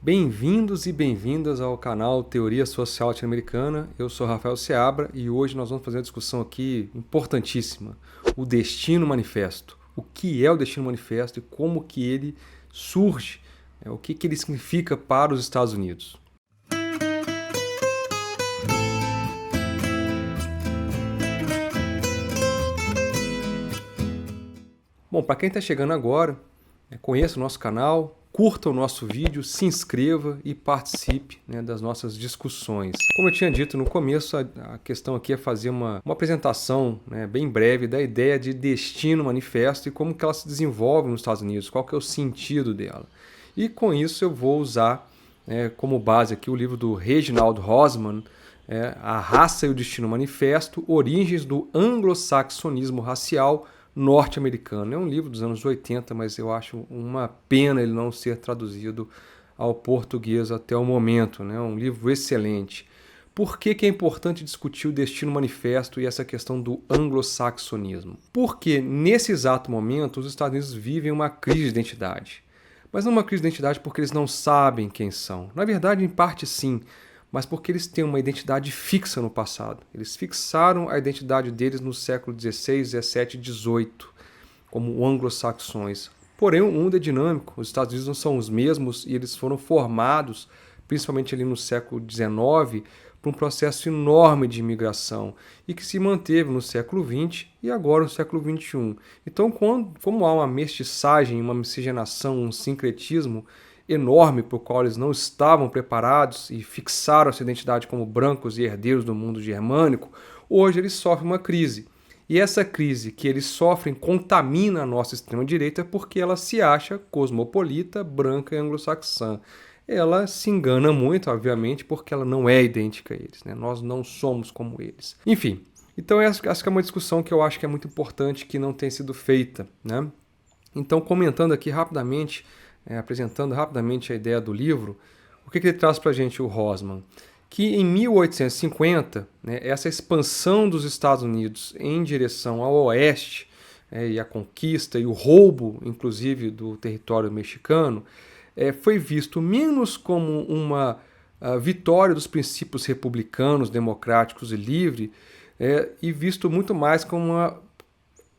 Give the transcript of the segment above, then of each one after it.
Bem-vindos e bem-vindas ao canal Teoria Social Latino-Americana. Eu sou Rafael Seabra e hoje nós vamos fazer uma discussão aqui importantíssima, o Destino Manifesto. O que é o Destino Manifesto e como que ele surge, o que ele significa para os Estados Unidos. Bom, para quem está chegando agora, conheça o nosso canal, curta o nosso vídeo, se inscreva e participe das nossas discussões. Como eu tinha dito no começo, a questão aqui é fazer uma apresentação bem breve da ideia de Destino Manifesto e como que ela se desenvolve nos Estados Unidos, qual que é o sentido dela. E com isso eu vou usar como base aqui o livro do Reginald Hosman, A Raça e o Destino Manifesto, Origens do Anglo-Saxonismo Racial Norte-Americano. É um livro dos anos 80, mas eu acho uma pena ele não ser traduzido ao português até o momento. Um livro excelente. Por que é importante discutir o Destino Manifesto e essa questão do anglo-saxonismo? Porque nesse exato momento os Estados Unidos vivem uma crise de identidade. Mas não uma crise de identidade porque eles não sabem quem são. Na verdade, em parte sim, mas porque eles têm uma identidade fixa no passado. Eles fixaram a identidade deles no século XVI, XVII e XVIII, como anglo-saxões. Porém, o mundo é dinâmico, os Estados Unidos não são os mesmos e eles foram formados, principalmente ali no século XIX, por um processo enorme de imigração e que se manteve no século XX e agora no século XXI. Então, como há uma mestiçagem, uma miscigenação, um sincretismo enorme para o qual eles não estavam preparados e fixaram essa identidade como brancos e herdeiros do mundo germânico, hoje eles sofrem uma crise. E essa crise que eles sofrem contamina a nossa extrema-direita porque ela se acha cosmopolita, branca e anglo-saxã. Ela se engana muito, obviamente, porque ela não é idêntica a eles. Nós não somos como eles. Enfim, então essa é uma discussão que eu acho que é muito importante que não tem sido feita. Então, comentando aqui rapidamente, apresentando rapidamente a ideia do livro, o que ele traz para a gente, o Hosman? Que em 1850, essa expansão dos Estados Unidos em direção ao oeste, e a conquista e o roubo, inclusive, do território mexicano, foi visto menos como uma vitória dos princípios republicanos, democráticos e livres, e visto muito mais como uma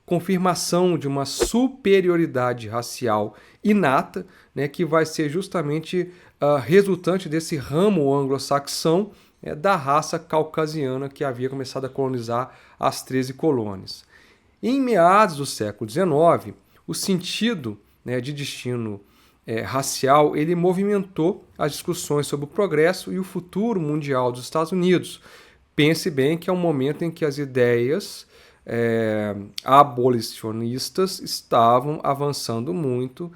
confirmação de uma superioridade racial inata, que vai ser justamente resultante desse ramo anglo-saxão da raça caucasiana que havia começado a colonizar as 13 colônias. Em meados do século XIX, o sentido de destino racial ele movimentou as discussões sobre o progresso e o futuro mundial dos Estados Unidos. Pense bem que é um momento em que as ideias abolicionistas estavam avançando muito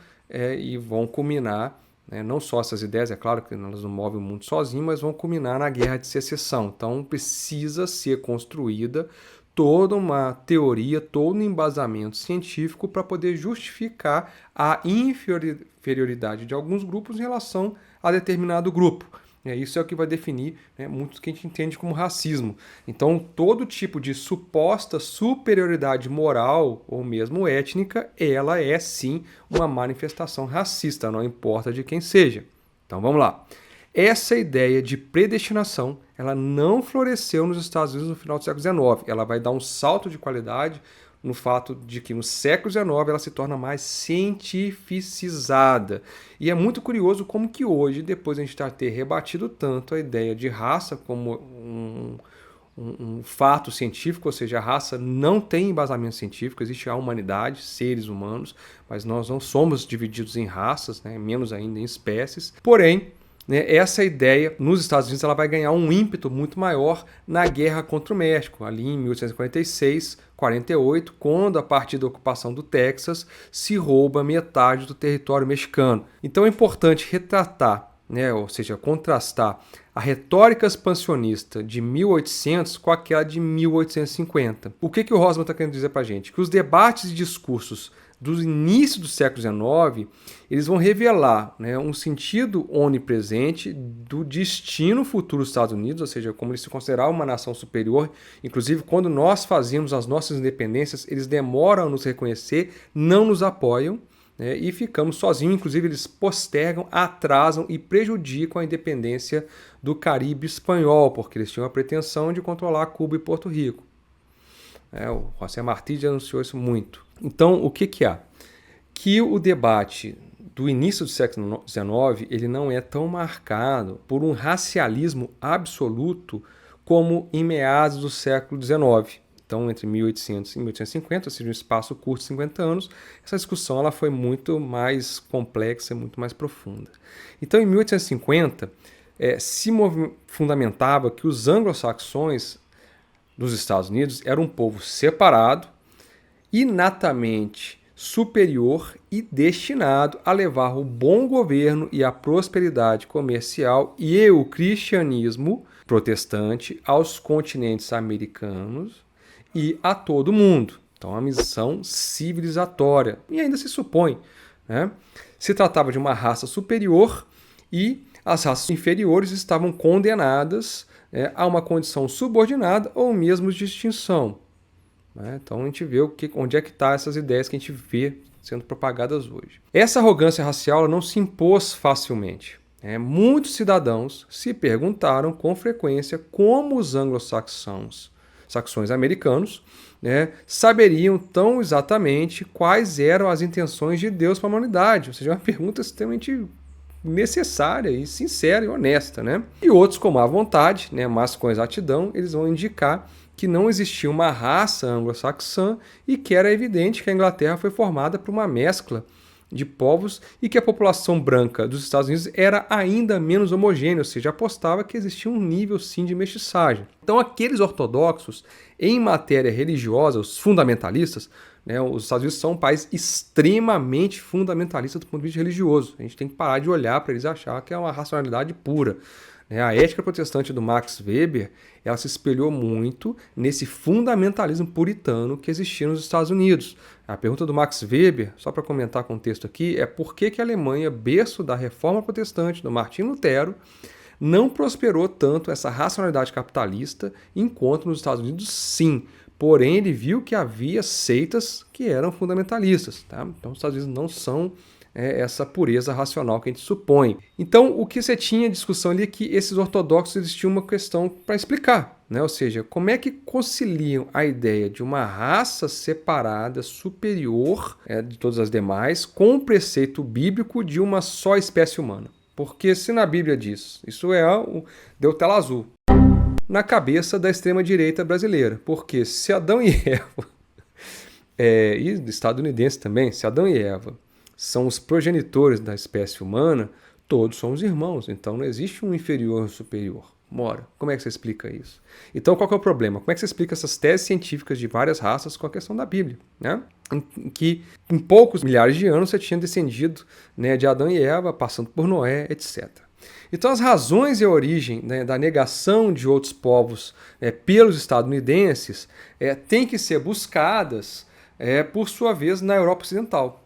e vão culminar, não só essas ideias, é claro que elas não movem o mundo sozinhas, mas vão culminar na Guerra de Secessão. Então precisa ser construída toda uma teoria, todo um embasamento científico para poder justificar a inferioridade de alguns grupos em relação a determinado grupo. Isso é o que vai definir muito o que a gente entende como racismo. Então, todo tipo de suposta superioridade moral ou mesmo étnica, ela é sim uma manifestação racista, não importa de quem seja. Então, vamos lá. Essa ideia de predestinação, ela não floresceu nos Estados Unidos no final do século XIX. Ela vai dar um salto de qualidade no fato de que no século XIX ela se torna mais cientificizada. E é muito curioso como que hoje, depois de a gente ter rebatido tanto a ideia de raça como um fato científico, ou seja, a raça não tem embasamento científico, existe a humanidade, seres humanos, mas nós não somos divididos em raças, menos ainda em espécies. Porém, essa ideia nos Estados Unidos ela vai ganhar um ímpeto muito maior na guerra contra o México, ali em 1846, 48, quando a partir da ocupação do Texas se rouba metade do território mexicano. Então é importante retratar, ou seja, contrastar a retórica expansionista de 1800 com aquela de 1850. O que o Hosman está querendo dizer para a gente? Que os debates e discursos do início do século XIX, eles vão revelar um sentido onipresente do destino futuro dos Estados Unidos, ou seja, como eles se consideravam uma nação superior. Inclusive, quando nós fazíamos as nossas independências, eles demoram a nos reconhecer, não nos apoiam, né, e ficamos sozinhos. Inclusive, eles postergam, atrasam e prejudicam a independência do Caribe espanhol, porque eles tinham a pretensão de controlar Cuba e Porto Rico. O José Martí já anunciou isso muito. Então, o que há? Que o debate do início do século XIX ele não é tão marcado por um racialismo absoluto como em meados do século XIX. Então, entre 1800 e 1850, ou seja, um espaço curto de 50 anos, essa discussão ela foi muito mais complexa, muito mais profunda. Então, em 1850, se fundamentava que os anglo-saxões dos Estados Unidos eram um povo separado, inatamente superior e destinado a levar o bom governo e a prosperidade comercial e o cristianismo protestante aos continentes americanos e a todo mundo. Então, uma missão civilizatória. E ainda se supõe, né? Se tratava de uma raça superior e as raças inferiores estavam condenadas a uma condição subordinada ou mesmo de extinção. Então a gente vê onde é que estão essas ideias que a gente vê sendo propagadas hoje. Essa arrogância racial ela não se impôs facilmente. Muitos cidadãos se perguntaram com frequência como os anglo-saxões americanos saberiam tão exatamente quais eram as intenções de Deus para a humanidade. Ou seja, uma pergunta extremamente necessária e sincera e honesta. E outros, com má vontade, mas com exatidão, eles vão indicar que não existia uma raça anglo-saxã e que era evidente que a Inglaterra foi formada por uma mescla de povos e que a população branca dos Estados Unidos era ainda menos homogênea, ou seja, apostava que existia um nível sim de mestiçagem. Então aqueles ortodoxos em matéria religiosa, os fundamentalistas, os Estados Unidos são um país extremamente fundamentalista do ponto de vista religioso. A gente tem que parar de olhar para eles e achar que é uma racionalidade pura. A ética protestante do Max Weber ela se espelhou muito nesse fundamentalismo puritano que existia nos Estados Unidos. A pergunta do Max Weber, só para comentar com o texto aqui, é por que a Alemanha, berço da reforma protestante do Martinho Lutero, não prosperou tanto essa racionalidade capitalista, enquanto nos Estados Unidos sim. Porém, ele viu que havia seitas que eram fundamentalistas. Então, os Estados Unidos não são essa pureza racional que a gente supõe. Então, o que você tinha discussão ali é que esses ortodoxos eles tinham uma questão para explicar, ou seja, como é que conciliam a ideia de uma raça separada, superior de todas as demais, com o preceito bíblico de uma só espécie humana. Porque se na Bíblia diz, isso deu tela azul na cabeça da extrema-direita brasileira, porque se Adão e Eva, e estadunidense também, se Adão e Eva são os progenitores da espécie humana, todos somos irmãos, então não existe um inferior ou superior. Mora, como é que você explica isso? Então qual que é o problema? Como é que você explica essas teses científicas de várias raças com a questão da Bíblia? Em que em poucos milhares de anos você tinha descendido de Adão e Eva, passando por Noé, etc. Então as razões e a origem da negação de outros povos pelos estadunidenses têm que ser buscadas, por sua vez, na Europa Ocidental.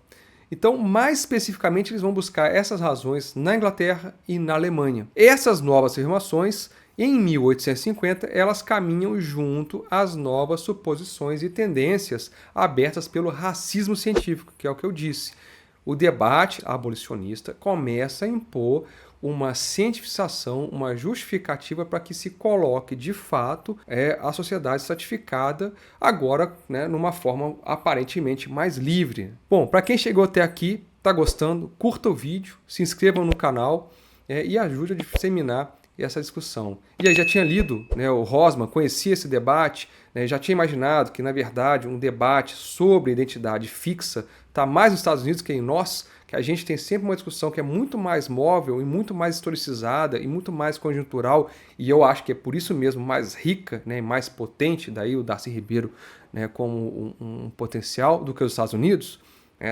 Então, mais especificamente, eles vão buscar essas razões na Inglaterra e na Alemanha. Essas novas afirmações, em 1850, elas caminham junto às novas suposições e tendências abertas pelo racismo científico, que é o que eu disse. O debate abolicionista começa a impor uma cientificação, uma justificativa para que se coloque de fato a sociedade estratificada agora numa forma aparentemente mais livre. Bom, para quem chegou até aqui, está gostando, curta o vídeo, se inscrevam no canal e ajude a disseminar essa discussão. E aí já tinha lido, o Rosman conhecia esse debate, já tinha imaginado que na verdade um debate sobre identidade fixa está mais nos Estados Unidos que em nós, que a gente tem sempre uma discussão que é muito mais móvel e muito mais historicizada e muito mais conjuntural, e eu acho que é por isso mesmo mais rica e mais potente, daí o Darcy Ribeiro como um potencial do que os Estados Unidos.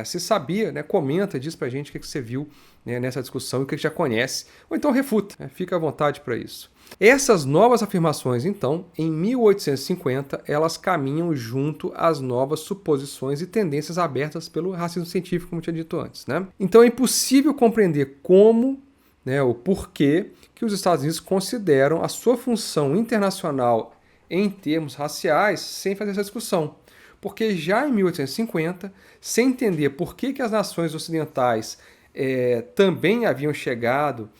Se sabia, comenta, diz pra gente o que você viu nessa discussão e o que já conhece, ou então refuta, fica à vontade para isso. Essas novas afirmações, então, em 1850, elas caminham junto às novas suposições e tendências abertas pelo racismo científico, como eu tinha dito antes. Então é impossível compreender como, o porquê que os Estados Unidos consideram a sua função internacional em termos raciais sem fazer essa discussão. Porque já em 1850, sem entender por que as nações ocidentais também haviam chegado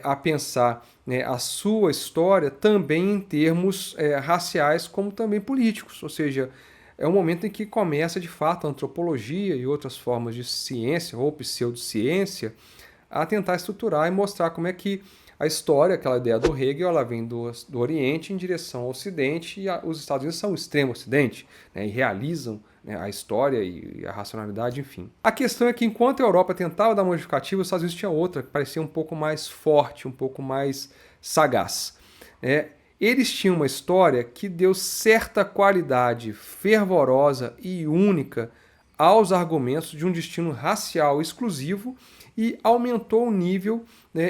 a pensar a sua história também em termos raciais como também políticos, ou seja, é um momento em que começa de fato a antropologia e outras formas de ciência ou pseudociência a tentar estruturar e mostrar como é que a história, aquela ideia do Hegel, ela vem do Oriente em direção ao Ocidente e os Estados Unidos são o extremo Ocidente, e realizam a história e a racionalidade, enfim. A questão é que enquanto a Europa tentava dar uma justificativa, os Estados Unidos tinha outra, que parecia um pouco mais forte, um pouco mais sagaz. Eles tinham uma história que deu certa qualidade fervorosa e única aos argumentos de um destino racial exclusivo e aumentou o nível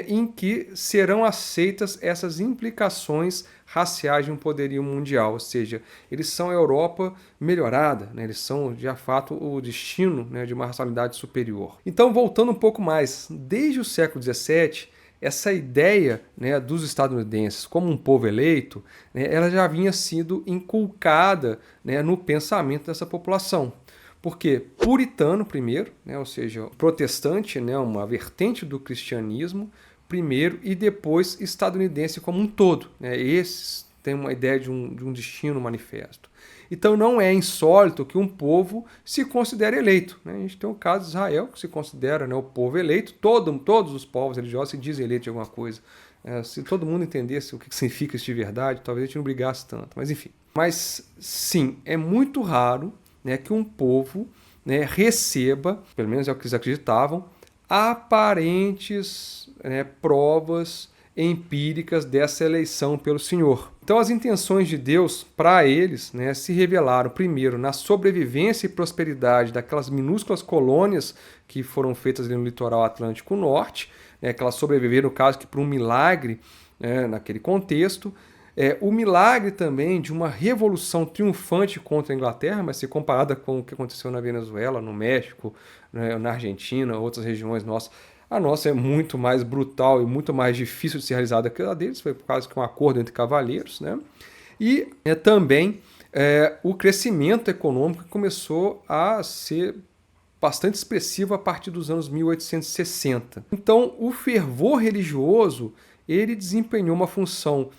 em que serão aceitas essas implicações raciais de um poderio mundial, ou seja, eles são a Europa melhorada, eles são de fato o destino de uma racialidade superior. Então, voltando um pouco mais, desde o século XVII, essa ideia dos estadunidenses como um povo eleito, ela já havia sido inculcada no pensamento dessa população. Porque puritano primeiro, ou seja, protestante, uma vertente do cristianismo primeiro e depois estadunidense como um todo. Esses têm uma ideia de um destino manifesto. Então não é insólito que um povo se considere eleito. A gente tem o caso de Israel, que se considera o povo eleito. Todos os povos religiosos se dizem eleitos de alguma coisa. Se todo mundo entendesse o que significa isso de verdade, talvez a gente não brigasse tanto. Mas enfim. Mas sim, é muito raro que um povo receba, pelo menos é o que eles acreditavam, aparentes provas empíricas dessa eleição pelo Senhor. Então as intenções de Deus para eles se revelaram primeiro na sobrevivência e prosperidade daquelas minúsculas colônias que foram feitas ali no litoral Atlântico Norte, que elas sobreviveram, no caso, que por um milagre naquele contexto. O milagre também de uma revolução triunfante contra a Inglaterra, mas se comparada com o que aconteceu na Venezuela, no México, na Argentina, outras regiões nossas, a nossa é muito mais brutal e muito mais difícil de ser realizada que a deles, foi por causa que um acordo entre cavaleiros. E também o crescimento econômico começou a ser bastante expressivo a partir dos anos 1860. Então, o fervor religioso ele desempenhou uma função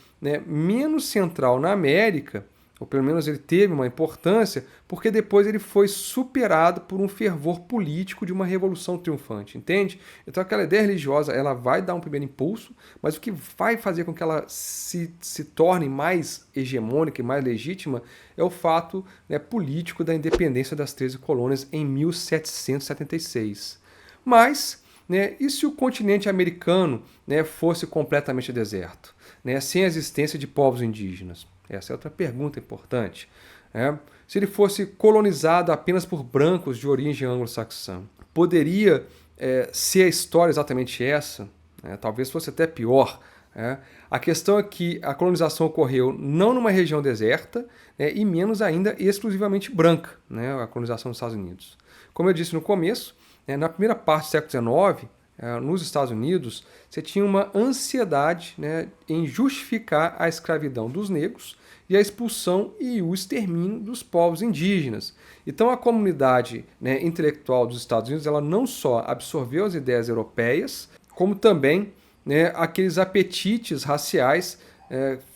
menos central na América, ou pelo menos ele teve uma importância, porque depois ele foi superado por um fervor político de uma revolução triunfante, entende? Então aquela ideia religiosa ela vai dar um primeiro impulso, mas o que vai fazer com que ela se torne mais hegemônica e mais legítima é o fato político da independência das 13 colônias em 1776. Mas, e se o continente americano fosse completamente deserto? Sem a existência de povos indígenas? Essa é outra pergunta importante. Se ele fosse colonizado apenas por brancos de origem anglo-saxã, poderia ser a história exatamente essa? Talvez fosse até pior. A questão é que a colonização ocorreu não numa região deserta e menos ainda exclusivamente branca, a colonização dos Estados Unidos. Como eu disse no começo, na primeira parte do século XIX, nos Estados Unidos, você tinha uma ansiedade em justificar a escravidão dos negros e a expulsão e o extermínio dos povos indígenas. Então a comunidade intelectual dos Estados Unidos ela não só absorveu as ideias europeias, como também aqueles apetites raciais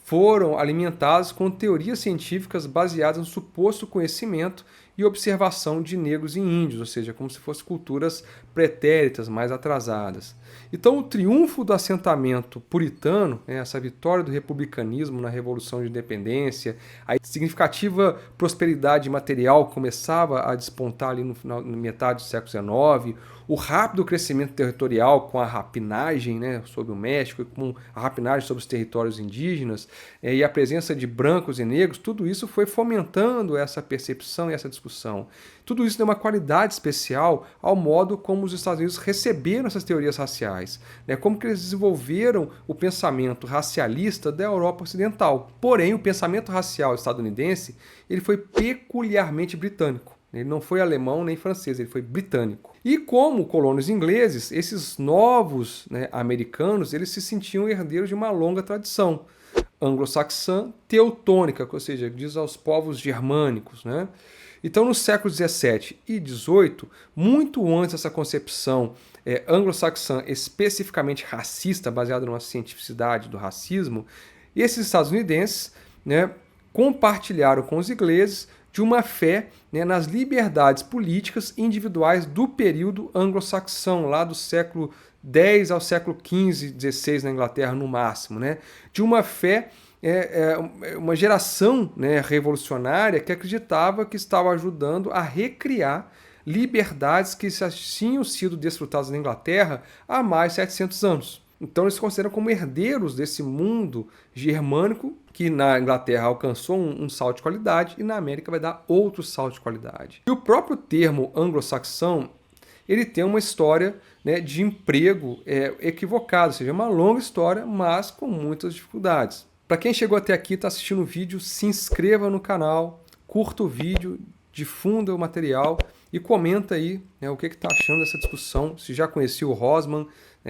foram alimentados com teorias científicas baseadas no suposto conhecimento e observação de negros e índios, ou seja, como se fossem culturas pretéritas, mais atrasadas. Então, o triunfo do assentamento puritano, essa vitória do republicanismo na Revolução de Independência, a significativa prosperidade material começava a despontar ali na metade do século XIX, o rápido crescimento territorial com a rapinagem sobre o México e com a rapinagem sobre os territórios indígenas e a presença de brancos e negros, tudo isso foi fomentando essa percepção e essa discussão. Tudo isso deu uma qualidade especial ao modo como os Estados Unidos receberam essas teorias raciais, como que eles desenvolveram o pensamento racialista da Europa Ocidental. Porém, o pensamento racial estadunidense ele foi peculiarmente britânico. Ele não foi alemão nem francês, ele foi britânico. E como colonos ingleses, esses novos americanos eles se sentiam herdeiros de uma longa tradição. anglo-saxã teutônica, ou seja, diz aos povos germânicos, né? Então, nos séculos XVII e XVIII, muito antes dessa concepção anglo-saxã especificamente racista, baseada numa cientificidade do racismo, esses estadunidenses, né, compartilharam com os ingleses de uma fé, né, nas liberdades políticas individuais do período anglo-saxão, lá do século X ao século XV, XVI na Inglaterra no máximo, né, de uma fé, uma geração, né, revolucionária que acreditava que estava ajudando a recriar liberdades que já tinham sido desfrutadas na Inglaterra há mais de 700 anos. Então eles se consideram como herdeiros desse mundo germânico que na Inglaterra alcançou um salto de qualidade e na América vai dar outro salto de qualidade. E o próprio termo anglo-saxão, ele tem uma história, né, de emprego equivocada, ou seja, uma longa história, mas com muitas dificuldades. Para quem chegou até aqui e está assistindo o vídeo, se inscreva no canal, curta o vídeo, difunda o material e comenta aí, né, o que está achando dessa discussão, se já conhecia o Rosman,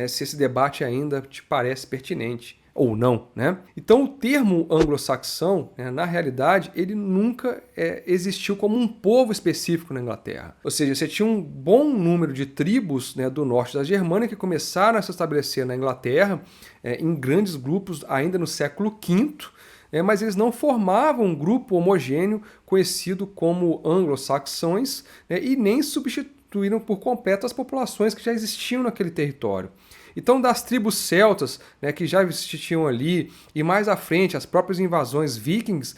se esse debate ainda te parece pertinente ou não, né? Então o termo anglo-saxão, né, na realidade, ele nunca existiu como um povo específico na Inglaterra. Ou seja, você tinha um bom número de tribos, né, do norte da Germânia que começaram a se estabelecer na Inglaterra em grandes grupos ainda no século V, mas eles não formavam um grupo homogêneo conhecido como anglo-saxões, e nem substituíram por completo as populações que já existiam naquele território. Então, das tribos celtas, né, que já existiam ali, e mais à frente as próprias invasões vikings,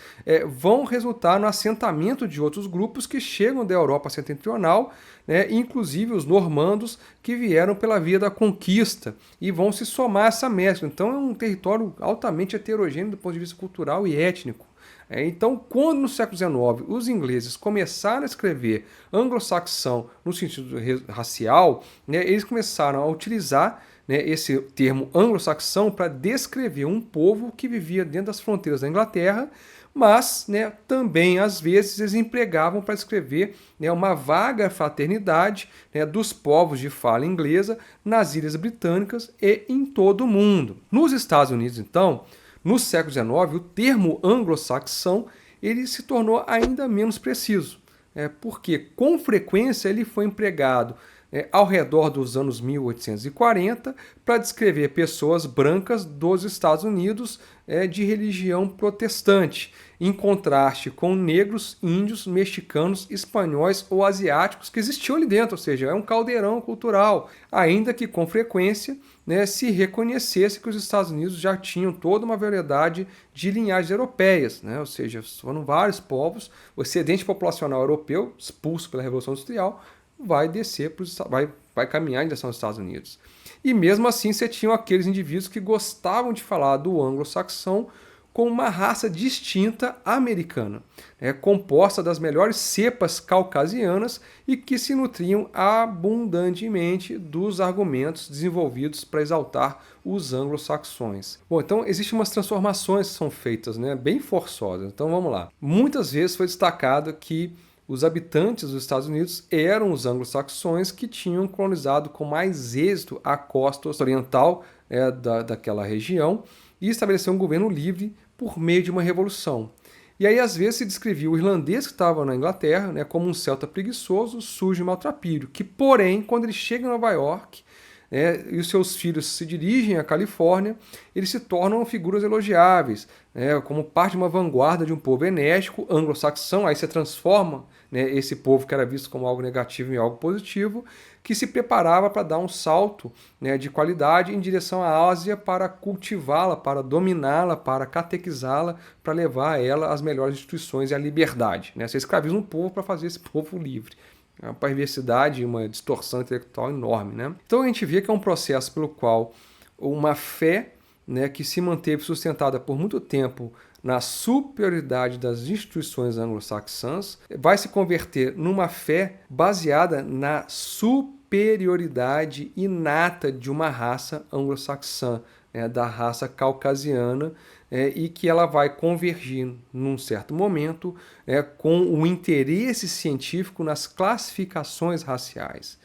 vão resultar no assentamento de outros grupos que chegam da Europa setentrional, né, inclusive os normandos que vieram pela via da conquista e vão se somar a essa mescla. Então é um território altamente heterogêneo do ponto de vista cultural e étnico. Então, quando no século XIX os ingleses começaram a escrever anglo-saxão no sentido racial, né, eles começaram a utilizar, né, esse termo anglo-saxão para descrever um povo que vivia dentro das fronteiras da Inglaterra, mas, né, também às vezes eles empregavam para descrever, né, uma vaga fraternidade, né, dos povos de fala inglesa nas Ilhas Britânicas e em todo o mundo. Nos Estados Unidos, então, no século XIX, o termo anglo-saxão ele se tornou ainda menos preciso, porque com frequência ele foi empregado ao redor dos anos 1840 para descrever pessoas brancas dos Estados Unidos de religião protestante, em contraste com negros, índios, mexicanos, espanhóis ou asiáticos que existiam ali dentro, ou seja, é um caldeirão cultural, ainda que com frequência, né, se reconhecesse que os Estados Unidos já tinham toda uma variedade de linhagens europeias, né, ou seja, foram vários povos, o excedente populacional europeu, expulso pela Revolução Industrial, vai descer, vai caminhar em direção aos Estados Unidos. E mesmo assim você tinha aqueles indivíduos que gostavam de falar do anglo-saxão como uma raça distinta americana, composta das melhores cepas caucasianas e que se nutriam abundantemente dos argumentos desenvolvidos para exaltar os anglo-saxões. Bom, então existem umas transformações que são feitas, né, bem forçosas. Então vamos lá. Muitas vezes foi destacado que os habitantes dos Estados Unidos eram os anglo-saxões que tinham colonizado com mais êxito a costa oriental daquela região e estabeleceram um governo livre por meio de uma revolução. E aí, às vezes, se descrevia o irlandês que estava na Inglaterra, né, como um celta preguiçoso, sujo e maltrapilho, que, porém, quando ele chega em Nova York e os seus filhos se dirigem à Califórnia, eles se tornam figuras elogiáveis, como parte de uma vanguarda de um povo enérgico, anglo-saxão. Aí se transforma, né, esse povo que era visto como algo negativo em algo positivo, que se preparava para dar um salto, né, de qualidade em direção à Ásia para cultivá-la, para dominá-la, para catequizá-la, para levar a ela as melhores instituições e a liberdade, né? Você escraviza um povo para fazer esse povo livre. É uma perversidade e uma distorção intelectual enorme, né? Então a gente vê que é um processo pelo qual uma fé, né, que se manteve sustentada por muito tempo na superioridade das instituições anglo-saxãs, vai se converter numa fé baseada na superioridade inata de uma raça anglo-saxã, da raça caucasiana, e que ela vai convergir num certo momento com o interesse científico nas classificações raciais.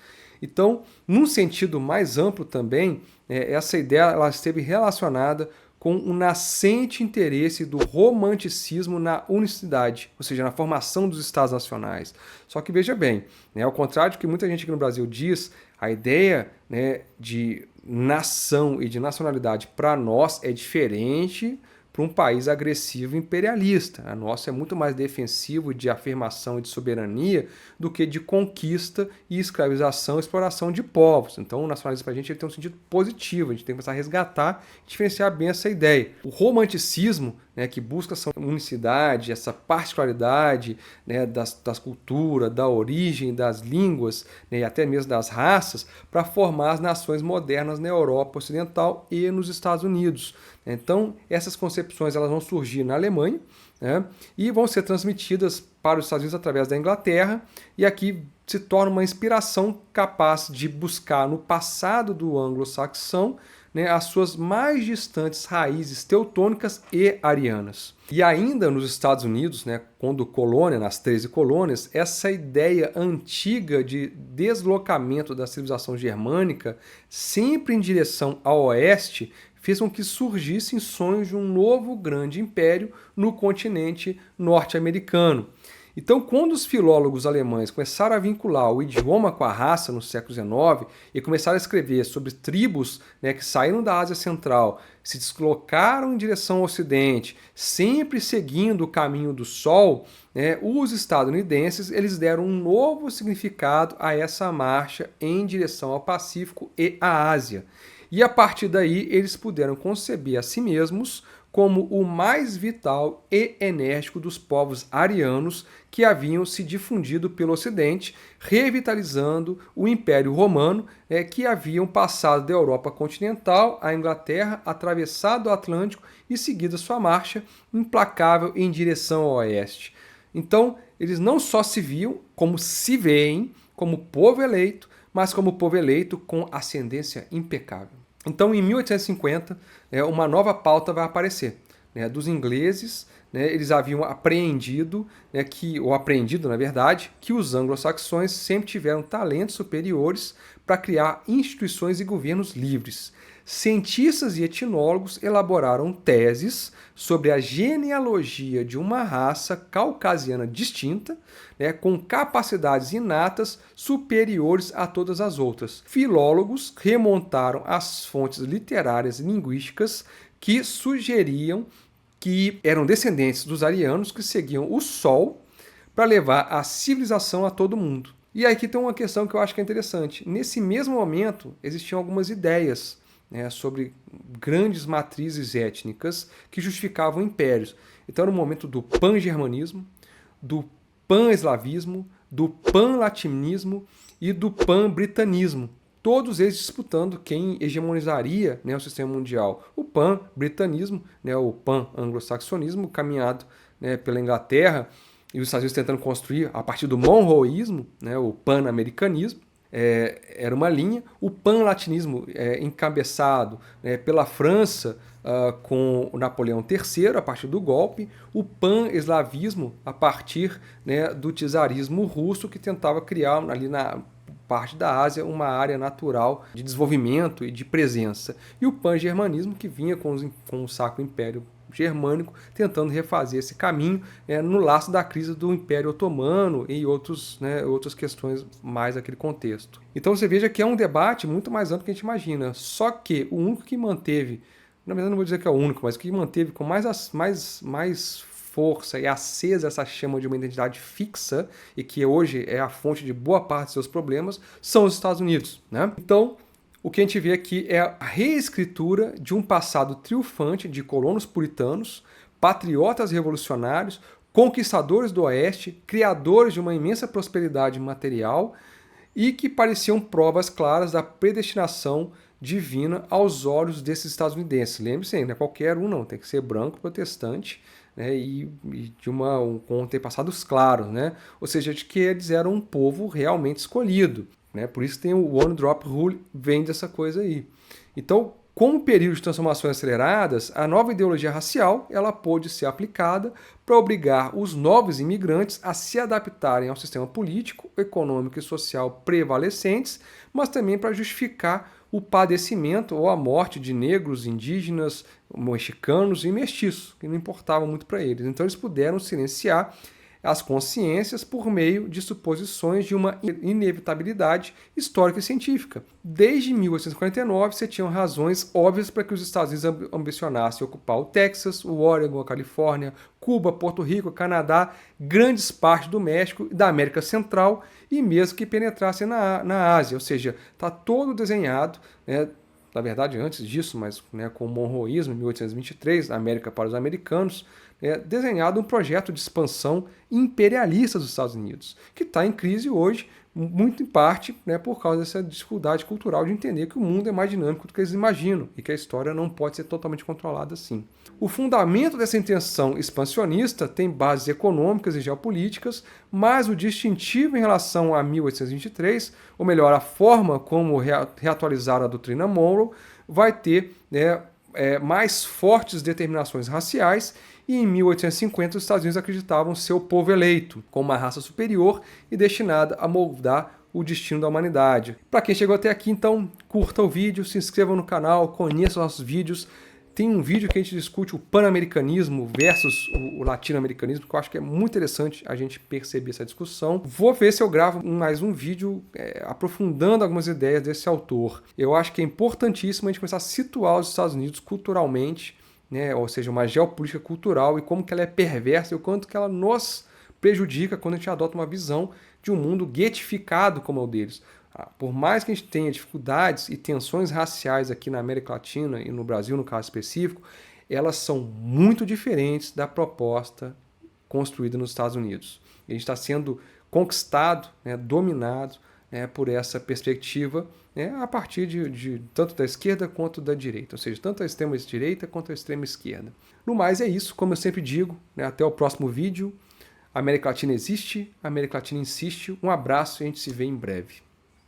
Então, num sentido mais amplo também, essa ideia ela esteve relacionada com um nascente interesse do romanticismo na unicidade, ou seja, na formação dos Estados nacionais. Só que veja bem, né, ao contrário do que muita gente aqui no Brasil diz, a ideia, né, de nação e de nacionalidade para nós é diferente para um país agressivo e imperialista. A nossa é muito mais defensivo de afirmação e de soberania do que de conquista e escravização e exploração de povos. Então o nacionalismo para a gente ele tem um sentido positivo, a gente tem que começar a resgatar e diferenciar bem essa ideia. O romanticismo, né, que busca essa unicidade, essa particularidade, né, das culturas, da origem, das línguas, né, e até mesmo das raças, para formar as nações modernas na Europa Ocidental e nos Estados Unidos. Então, essas concepções elas vão surgir na Alemanha, né, e vão ser transmitidas para os Estados Unidos através da Inglaterra, e aqui se torna uma inspiração capaz de buscar no passado do anglo-saxão, né, as suas mais distantes raízes teutônicas e arianas. E ainda nos Estados Unidos, né, quando colônia, nas 13 colônias, essa ideia antiga de deslocamento da civilização germânica sempre em direção ao oeste fez com que surgissem sonhos de um novo grande império no continente norte-americano. Então, quando os filólogos alemães começaram a vincular o idioma com a raça no século XIX e começaram a escrever sobre tribos, né, que saíram da Ásia Central, se deslocaram em direção ao Ocidente, sempre seguindo o caminho do Sol, né, os estadunidenses eles deram um novo significado a essa marcha em direção ao Pacífico e à Ásia. E a partir daí eles puderam conceber a si mesmos como o mais vital e enérgico dos povos arianos que haviam se difundido pelo Ocidente, revitalizando o Império Romano, que haviam passado da Europa continental à Inglaterra, atravessado o Atlântico e seguido a sua marcha implacável em direção ao oeste. Então, eles não só se viam, como se veem, como povo eleito, mas como povo eleito com ascendência impecável. Então, em 1850, uma nova pauta vai aparecer, né, dos ingleses, né, eles haviam apreendido, né, na verdade, que os anglo-saxões sempre tiveram talentos superiores para criar instituições e governos livres. Cientistas e etnólogos elaboraram teses sobre a genealogia de uma raça caucasiana distinta, né, com capacidades inatas superiores a todas as outras. Filólogos remontaram as fontes literárias e linguísticas que sugeriam que eram descendentes dos arianos que seguiam o Sol para levar a civilização a todo mundo. E aí aqui tem uma questão que eu acho que é interessante. Nesse mesmo momento, existiam algumas ideias, né, sobre grandes matrizes étnicas que justificavam impérios. Então era o momento do pan-germanismo, do pan-eslavismo, do pan-latinismo e do pan-britanismo. Todos eles disputando quem hegemonizaria, né, o sistema mundial. O pan-britanismo, né, o pan-anglo-saxonismo, caminhado, né, pela Inglaterra, e os Estados Unidos tentando construir a partir do monroísmo, né, o pan-americanismo. Era uma linha. O pan-latinismo encabeçado, né, pela França, com o Napoleão III, a partir do golpe. O pan-eslavismo, a partir, né, do czarismo russo, que tentava criar ali na parte da Ásia uma área natural de desenvolvimento e de presença. E o pan-germanismo, que vinha com o Sacro Império Germânico, tentando refazer esse caminho no laço da crise do Império Otomano e outras questões mais naquele contexto. Então você veja que é um debate muito mais amplo que a gente imagina, só que o único que manteve, na verdade não vou dizer que é o único, mas que manteve com mais força e acesa essa chama de uma identidade fixa e que hoje é a fonte de boa parte dos seus problemas, são os Estados Unidos, né? Então, o que a gente vê aqui é a reescritura de um passado triunfante de colonos puritanos, patriotas revolucionários, conquistadores do Oeste, criadores de uma imensa prosperidade material e que pareciam provas claras da predestinação divina aos olhos desses estadunidenses. Lembre-se, não é qualquer um não, tem que ser branco, protestante, né, e com antepassados claros, né? Ou seja, de que eles eram um povo realmente escolhido. Né? Por isso tem o One Drop Rule, vem dessa coisa aí. Então, com o período de transformações aceleradas, a nova ideologia racial ela pôde ser aplicada para obrigar os novos imigrantes a se adaptarem ao sistema político, econômico e social prevalecentes, mas também para justificar o padecimento ou a morte de negros, indígenas, mexicanos e mestiços, que não importava muito para eles. Então eles puderam silenciar as consciências por meio de suposições de uma inevitabilidade histórica e científica. Desde 1849, você tinha razões óbvias para que os Estados Unidos ambicionassem ocupar o Texas, o Oregon, a Califórnia, Cuba, Porto Rico, Canadá, grandes partes do México e da América Central e mesmo que penetrassem na Ásia. Ou seja, está todo desenhado, né? Na verdade, antes disso, mas com o monroísmo, em 1823, a América para os americanos, desenhado um projeto de expansão imperialista dos Estados Unidos, que está em crise hoje, muito em parte por causa dessa dificuldade cultural de entender que o mundo é mais dinâmico do que eles imaginam e que a história não pode ser totalmente controlada assim. O fundamento dessa intenção expansionista tem bases econômicas e geopolíticas, mas o distintivo em relação a 1823, ou melhor, a forma como reatualizar a doutrina Monroe, vai ter mais fortes determinações raciais, e em 1850 os Estados Unidos acreditavam ser o povo eleito, como uma raça superior e destinada a moldar o destino da humanidade. Para quem chegou até aqui, então, curta o vídeo, se inscreva no canal, conheça os nossos vídeos. Tem um vídeo que a gente discute o pan-americanismo versus o latino-americanismo, que eu acho que é muito interessante a gente perceber essa discussão. Vou ver se eu gravo mais um vídeo aprofundando algumas ideias desse autor. Eu acho que é importantíssimo a gente começar a situar os Estados Unidos culturalmente, ou seja, uma geopolítica cultural e como que ela é perversa e o quanto que ela nos prejudica quando a gente adota uma visão de um mundo guetificado como é o deles. Por mais que a gente tenha dificuldades e tensões raciais aqui na América Latina e no Brasil, no caso específico, elas são muito diferentes da proposta construída nos Estados Unidos. A gente está sendo conquistado, dominado por essa perspectiva a partir de tanto da esquerda quanto da direita, ou seja, tanto a extrema direita quanto a extrema esquerda. No mais é isso, como eu sempre digo, até o próximo vídeo. A América Latina existe, a América Latina insiste. Um abraço e a gente se vê em breve.